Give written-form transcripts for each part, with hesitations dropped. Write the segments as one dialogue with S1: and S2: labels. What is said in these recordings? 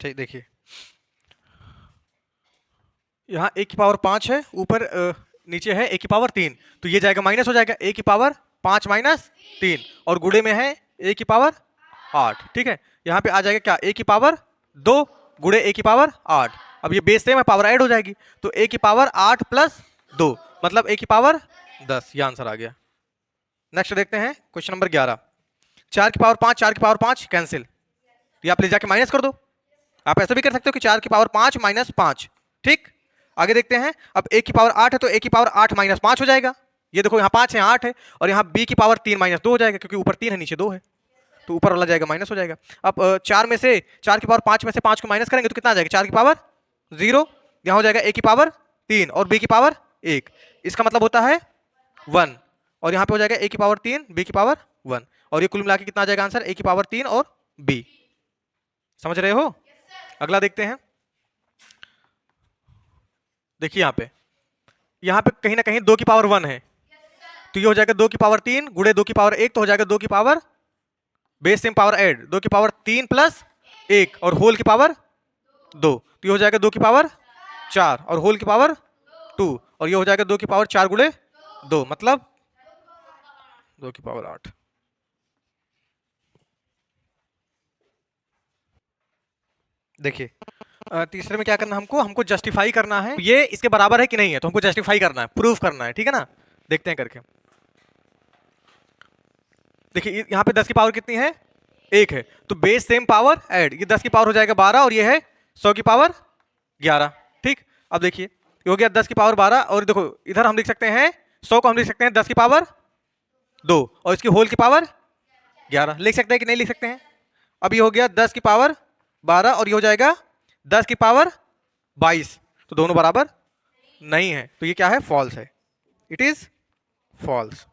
S1: ठीक, देखिए यहाँ a की पावर 5 है, ऊपर नीचे है a की पावर 3, तो ये जाएगा माइनस हो जाएगा, a की पावर 5 माइनस 3, और गुणे में है a की पावर 8। ठीक है, यहाँ पे आ जाएगा क्या, a की पावर 2 गुणे a की पावर 8। अब ये बेस सेम है, पावर ऐड हो जाएगी, तो a की पावर 8 प्लस 2 मतलब a की पावर 10। ये आंसर आ गया। नेक्स्ट देखते हैं क्वेश्चन नंबर 11। 4 की पावर 5, 4 की पावर 5 कैंसिल, ये आप ले जाके माइनस कर दो। आप ऐसा भी कर सकते हो कि 4 की पावर 5 माइनस 5। ठीक, आगे देखते हैं। अब a की पावर 8 है तो a की पावर 8 माइनस 5 हो जाएगा। ये देखो यहाँ 5 है, 8 है, और यहाँ b की पावर 3 माइनस 2 हो जाएगा, क्योंकि ऊपर 3 है नीचे 2 है, तो ऊपर वाला जाएगा माइनस हो जाएगा। अब 4 में से 4 की पावर 5 में से 5 को माइनस करेंगे तो कितना आ जाएगा, 4 की पावर 0, यहाँ हो जाएगा a की पावर 3 और b की पावर 1, इसका मतलब होता है 1, और यहाँ पे हो जाएगा a की पावर 3 b की पावर 1, और ये कुल मिला के कितना आ जाएगा आंसर, a की पावर 3 और b। समझ रहे हो? अगला देखते हैं। देखिए यहाँ पे कहीं ना कहीं 2 की पावर 1 है, तो ये हो जाएगा 2 की पावर 3 गुणे 2 की पावर 1, तो हो जाएगा 2 की power base same power add 2 की पावर 3 प्लस 1 और होल की पावर 2, तो ये हो जाएगा 2 की पावर 4 और होल की पावर 2, और ये हो जाएगा 2 की पावर 4 गुणे 2 मतलब 2 की पावर 8। देखिए तीसरे में क्या करना हमको जस्टिफाई करना है, ये इसके बराबर है कि नहीं है, तो हमको जस्टिफाई करना है, प्रूफ करना है। ठीक है ना, देखते हैं करके। देखिए यहाँ पे 10 की पावर कितनी है, 1 है, तो बेस सेम पावर ऐड, ये 10 की पावर हो जाएगा 12 और ये है 100 की पावर 11। ठीक, अब देखिए ये हो गया 10 की पावर 12, और देखो इधर हम लिख सकते हैं 100 को हम लिख सकते हैं 10 की पावर 2 और इसकी होल की पावर 11, लिख सकते हैं कि नहीं लिख सकते हैं? अब ये हो गया 10 की पावर 12 और ये हो जाएगा 10 की पावर 22, तो दोनों बराबर नहीं है, तो ये क्या है, फॉल्स है, इट इज फॉल्स।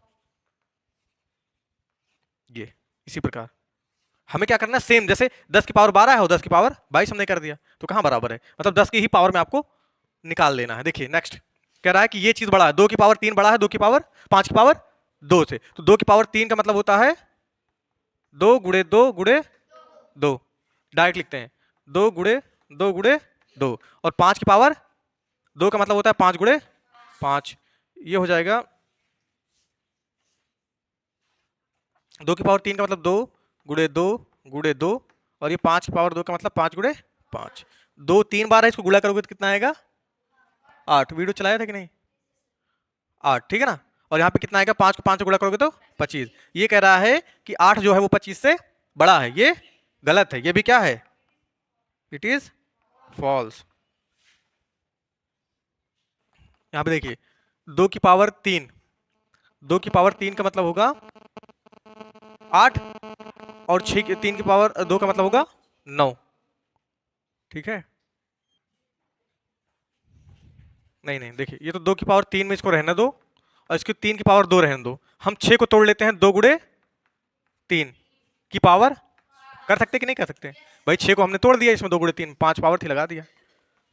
S1: ये इसी प्रकार हमें क्या करना है, सेम जैसे 10 की पावर 12 है और 10 की पावर 22 हमने कर दिया, तो कहां बराबर है, मतलब 10 की ही पावर में आपको निकाल लेना है। देखिए नेक्स्ट कह रहा है कि ये चीज बड़ा है, 2 की पावर 3 बड़ा है 2 की पावर 5 की पावर 2 से, तो 2 की पावर 3 का मतलब होता है 2 गुणे 2 गुणे 2, डायरेक्ट लिखते हैं 2 गुणे 2 गुणे 2, और 5 की पावर 2 का मतलब होता है 5 गुणे 5, ये हो जाएगा 2 की पावर 3 का मतलब 2 गुणे 2 गुणे 2, और ये 5 की पावर 2 का मतलब 5 गुणे 5, 2 3 बार है, इसको गुणा करोगे तो कितना आएगा 8। वीडियो चलाया था कि नहीं, 8, ठीक है ना, और यहाँ पे कितना आएगा, 5 को 5 से गुणा करोगे तो 25। ये कह रहा है कि 8 जो है वो 25 से बड़ा है, ये गलत है, ये भी क्या है, इट इज फॉल्स। यहाँ पे देखिए 2 की पावर 3, 2 की पावर 3 का मतलब होगा 8, और 3 की पावर 2 का मतलब होगा 9। ठीक है, नहीं नहीं, देखिए ये तो 2 की पावर 3 में इसको रहने दो, और इसकी 3 की पावर 2 रहने दो। हम 6 को तोड़ लेते हैं, 2 गुणे 3 की पावर, कर सकते कि नहीं कर सकते भाई, 6 को हमने तोड़ दिया, इसमें 2 गुणे 3 5 पावर थी लगा दिया,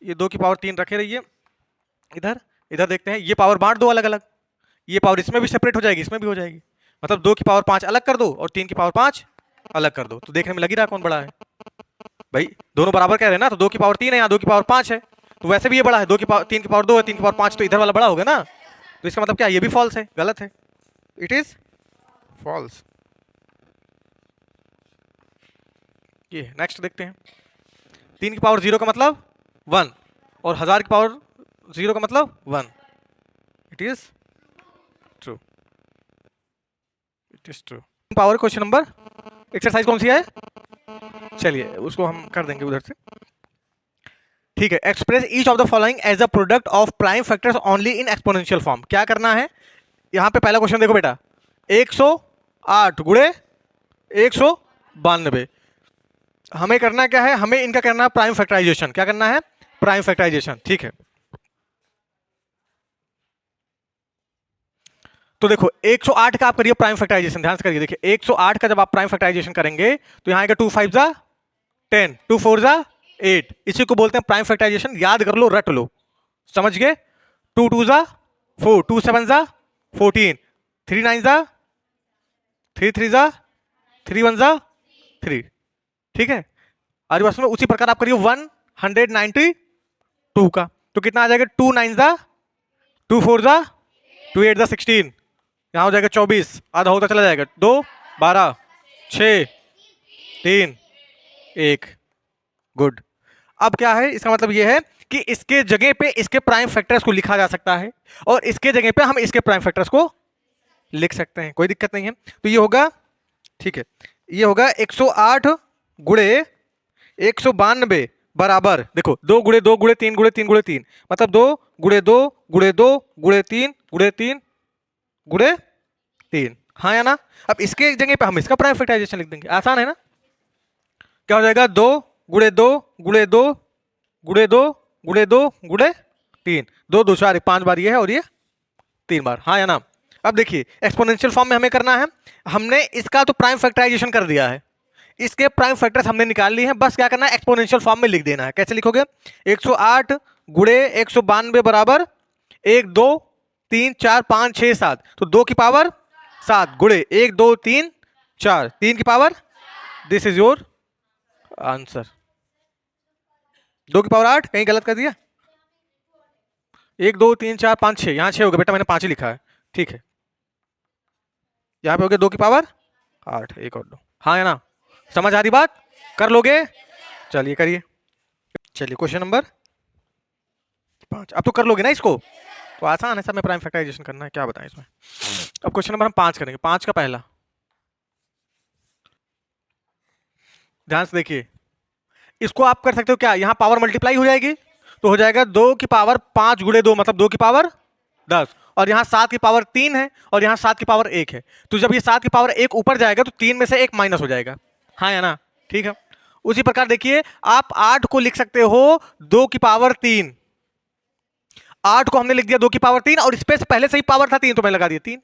S1: ये 2 की पावर 3 रखे रहिए। इधर इधर देखते हैं, ये पावर बांट दो अलग अलग, ये पावर इसमें भी सेपरेट हो जाएगी, इसमें भी हो जाएगी, मतलब 2 की पावर 5 अलग कर दो और 3 की पावर 5 अलग कर दो, तो देखने में लग ही रहा कौन बड़ा है भाई, दोनों बराबर कह रहे हैं ना, तो 2 की पावर 3 है, यहाँ 2 की पावर 5 है, तो वैसे भी ये बड़ा है, 2 की पावर 3 की पावर 2 है, 3 की पावर 5, तो इधर वाला बड़ा होगा ना, तो इसका मतलब क्या, ये भी फॉल्स है, गलत है, इट इज फॉल्स। ये नेक्स्ट देखते हैं। 3 की पावर 0 का मतलब 1, और 1000 की पावर 0 का मतलब 1, it is true, it is true. Power question number, exercise कौन सी है, चलिए उसको हम कर देंगे उधर से। ठीक है, express each of the following as a product of prime factors only in exponential form. क्या करना है, यहां पे पहला क्वेश्चन देखो बेटा, 108 गुणे 192, हमें करना क्या है, हमें इनका करना है प्राइम फैक्टराइजेशन। क्या करना है, प्राइम फैक्टराइजेशन। ठीक है, तो देखो 108 का आप करिए प्राइम फैक्टराइजेशन, ध्यान से करिए। देखिए 108 का जब आप प्राइम फैक्टराइजेशन करेंगे तो यहां आएगा 2 5 जा 10, 2 4 जा 8, इसी को बोलते हैं प्राइम फैक्टराइजेशन। याद कर लो, रट लो, समझ गए। 2 2 जा 4, 2 7 जा 14, 3 9 जा 3 3 जा 3 1 जा 3, ठीक है। और बस में उसी प्रकार आप करिए 192 का, तो कितना आ जाएगा, 2 9 दा 2 4 दा 2 8 दा 16, यहाँ हो जाएगा 24, आधा होता चला जाएगा, 2 12 6 3 1। गुड। अब क्या है, इसका मतलब ये है कि इसके जगह पे इसके प्राइम फैक्टर्स को लिखा जा सकता है और इसके जगह पे हम इसके प्राइम फैक्टर्स को लिख सकते हैं, कोई दिक्कत नहीं है। तो ये होगा, ठीक है, ये होगा 108 गुणे 192 बराबर, देखो 2 गुणे 2 गुणे 3 गुणे 3 गुणे 3, मतलब 2 गुणे 2 गुणे 2 गुणे 3 गुणे 3 गुणे 3, हाँ या ना। अब इसके जगह पे हम इसका प्राइम फैक्टराइजेशन लिख देंगे, आसान है ना। क्या हो जाएगा, 2 गुणे 2 गुणे 2 गुणे 2 गुणे 2 गुणे 3, 2 2 4 5 बार ये है और ये 3 बार, हाँ या ना। अब देखिए एक्सपोनेंशियल फॉर्म में हमें करना है, हमने इसका तो प्राइम फैक्टराइजेशन कर दिया है, इसके प्राइम फैक्टर्स हमने निकाल लिए हैं, बस क्या करना है, एक्सपोनेंशियल फॉर्म में लिख देना है। कैसे लिखोगे, 108 गुणे 192 बराबर 1 2 3 4 5 6 7, तो 2 की पावर 7 गुणे 1 2 3 4 3 की power, this is your answer. 2 की पावर 8, कहीं गलत कर दिया, 1 2 3 4 5 6, यहाँ 6 हो गया बेटा, मैंने 5 ही लिखा है, ठीक है। यहाँ पे हो गया 2 की पावर 8, एक और 2, हाँ या ना, समझ आ रही बात, कर लोगे, चलिए करिए। चलिए क्वेश्चन नंबर 5, अब तो कर लोगे ना इसको, तो आसान है सब में प्राइम फैक्टराइजेशन करना है, क्या बताएं इसमें। अब क्वेश्चन नंबर हम 5 करेंगे, 5 का पहला, ध्यान से देखिए, इसको आप कर सकते हो क्या, यहां पावर मल्टीप्लाई हो जाएगी, तो हो जाएगा 2 की पावर 5 गुणे 2, मतलब 2 की पावर 10, और यहाँ 7 की पावर 3 है और यहाँ 7 की पावर 1 है, तो जब ये 7 की पावर 1 ऊपर जाएगा तो 3 में से 1 माइनस हो जाएगा, हाँ या ना, ठीक है। उसी प्रकार देखिए आप 8 को लिख सकते हो 2 की पावर 3, 8 को हमने लिख दिया 2 की पावर 3 और इस पे पहले से ही पावर था 3, तो मैं लगा दिया 3,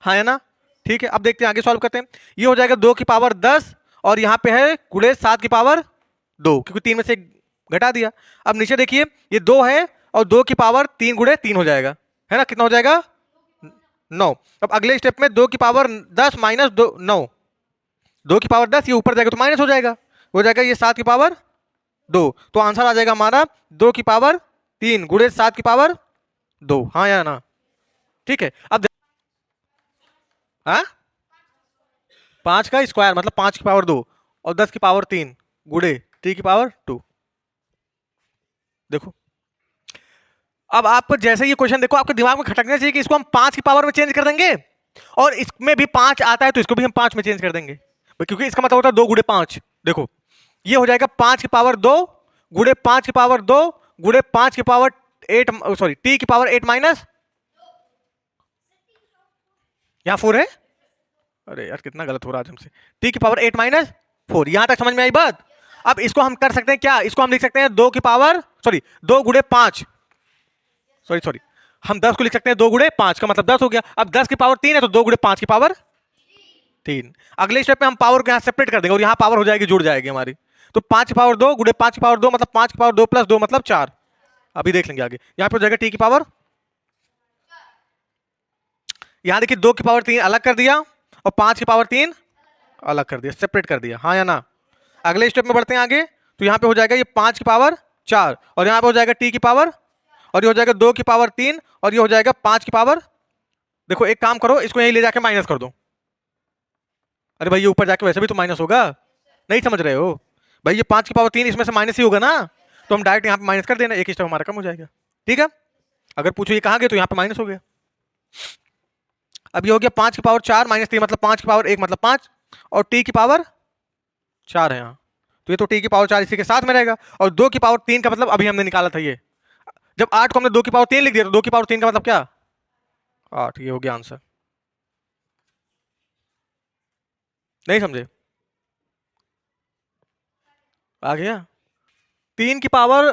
S1: हाँ या ना, ठीक है। अब देखते हैं आगे सॉल्व करते हैं, ये हो जाएगा 2 की पावर 10 और यहाँ पे है गुणे 7 की पावर 2, क्योंकि 3 में से घटा दिया। अब नीचे देखिए ये 2 है और 2 की पावर 3 गुणे 3 हो जाएगा, है ना, कितना हो जाएगा 9। अब अगले स्टेप में 2 की पावर 10 माइनस 9, 2 की पावर 10, ये ऊपर जाएगा तो माइनस हो जाएगा ये 7 की पावर 2, तो आंसर आ जाएगा हमारा 2 की पावर 3 गुणे 7 की पावर 2, हाँ या ना, ठीक है। अब हाँ 5 का स्क्वायर मतलब 5 की पावर 2 और 10 की पावर 3 गुणे 3 की पावर 2, देखो। अब आप जैसे ये क्वेश्चन देखो आपके दिमाग में खटकना चाहिए कि इसको हम 5 की पावर में चेंज कर देंगे और इसमें भी 5 आता है तो इसको भी हम 5 में चेंज कर देंगे, क्योंकि इसका मतलब होता है 2 गुणे 5, देखो ये हो जाएगा 5 की पावर 2 गुणे 5 की पावर 2 गुणे 5 की पावर 8, सॉरी टी की पावर 8 माइनस, यहां 4 है, अरे यार कितना गलत हो रहा है हमसे, टी की पावर 8 माइनस 4, यहां तक समझ में आई बात। अब इसको हम कर सकते हैं क्या, इसको हम लिख सकते हैं 2 की पावर, सॉरी 2 गुणे 5, सॉरी हम 10 को लिख सकते हैं 2 गुणे 5 का मतलब 10 हो गया। अब 10 की पावर 3 है तो 2 गुणे 5 की पावर 3, अगले स्टेप में हम पावर को यहां सेपरेट कर देंगे और यहां पावर हो जाएगी, जुड़ जाएगी हमारी, तो 5 की पावर 2 गुणे 5 की पावर 2 मतलब 5 की पावर 2 प्लस 2 मतलब 4, अभी देख लेंगे आगे। यहां पे हो जाएगा टी की पावर, यहां देखिए 2 की पावर 3 अलग कर दिया और 5 की पावर 3 अलग कर दिया, सेपरेट कर दिया, हाँ या ना। अगले स्टेप में बढ़ते हैं आगे, तो यहां पे हो जाएगा ये 5 की पावर 4 और यहां पे हो जाएगा टी की पावर और ये हो जाएगा 2 की पावर 3 और ये हो जाएगा 5 की पावर, देखो एक काम करो इसको यहीं ले जाके माइनस कर दो, अरे भाई ये ऊपर जाके वैसे भी तो माइनस होगा, नहीं समझ रहे हो भाई, ये 5 की पावर 3 इसमें से माइनस ही होगा ना, तो हम डायरेक्ट यहाँ पे माइनस कर देना, एक स्टेप हमारा कम हो जाएगा, ठीक है। अगर पूछो ये कहाँ गए तो यहाँ पे माइनस हो गया। अब ये हो गया 5 की पावर 4 माइनस 3 मतलब 5 की पावर 1 मतलब 5 और टी की पावर 4 है यहाँ, तो ये तो टी की पावर 4 इसी के साथ में रहेगा और 2 की पावर 3 का मतलब अभी हमने निकाला था ये, जब 8 को हमने 2 की पावर 3 लिख दिया तो 2 की पावर 3 का मतलब क्या 8, ये हो गया आंसर, नहीं समझे, आ गया। 3 की पावर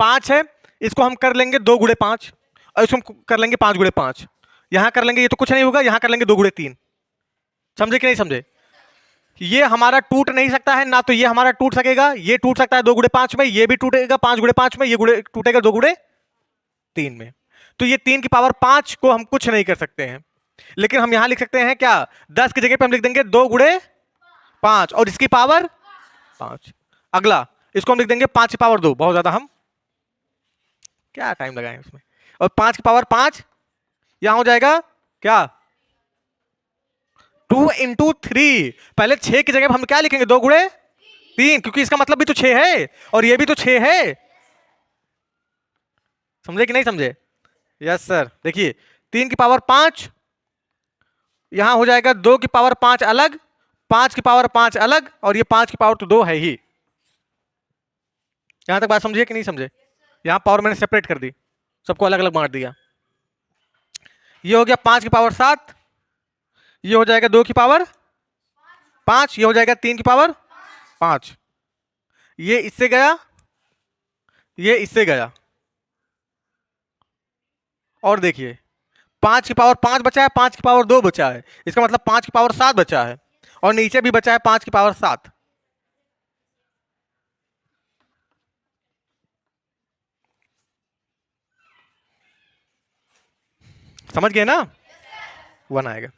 S1: 5 है, इसको हम कर लेंगे 2 गुणे 5 और इसको हम कर लेंगे 5 गुणे 5, यहां कर लेंगे ये तो कुछ नहीं होगा, यहां कर लेंगे 2 गुणे 3, समझे कि नहीं समझे। ये हमारा टूट नहीं सकता है ना, तो ये हमारा टूट सकेगा, ये टूट सकता है 2 गुणे 5 में, ये भी टूटेगा 5 गुणे 5 में, ये गुणे टूटेगा 2 गुणे 3 में, तो ये 3 की पावर 5 को हम कुछ नहीं कर सकते हैं, लेकिन हम यहां लिख सकते हैं क्या 10 की जगह पे हम लिख देंगे 2 गुणे 5 और इसकी पावर 5। अगला इसको हम लिख देंगे 5 की पावर 2, बहुत ज्यादा हम क्या टाइम लगाएं उसमें। और 5 की पावर 5 यहां हो जाएगा क्या 2 इंटू 3। पहले 6 की जगह हम क्या लिखेंगे 2 गुणे 3, क्योंकि इसका मतलब भी तो 6 है और ये भी तो 6 है। समझे कि नहीं समझे? Yes sir. देखिए 3 की पावर 5 यहां हो जाएगा, 2 की पावर 5 अलग, 5 की पावर 5 अलग, और ये 5 की पावर तो 2 है ही। यहां तक बात समझिए कि नहीं समझे? यहां पावर मैंने सेपरेट कर दी, सबको अलग अलग बांट दिया। ये हो गया 5 की पावर 7, ये हो जाएगा 2 की पावर 5, ये हो जाएगा 3 की पावर 5। ये इससे गया, ये इससे गया, और देखिए 5 की पावर 5 बचा है, 5 की पावर 2 बचा है, इसका मतलब 5 की पावर 7 बचा है, और नीचे भी बचा है 5 की पावर 7। समझ गए ना? 1 आएगा।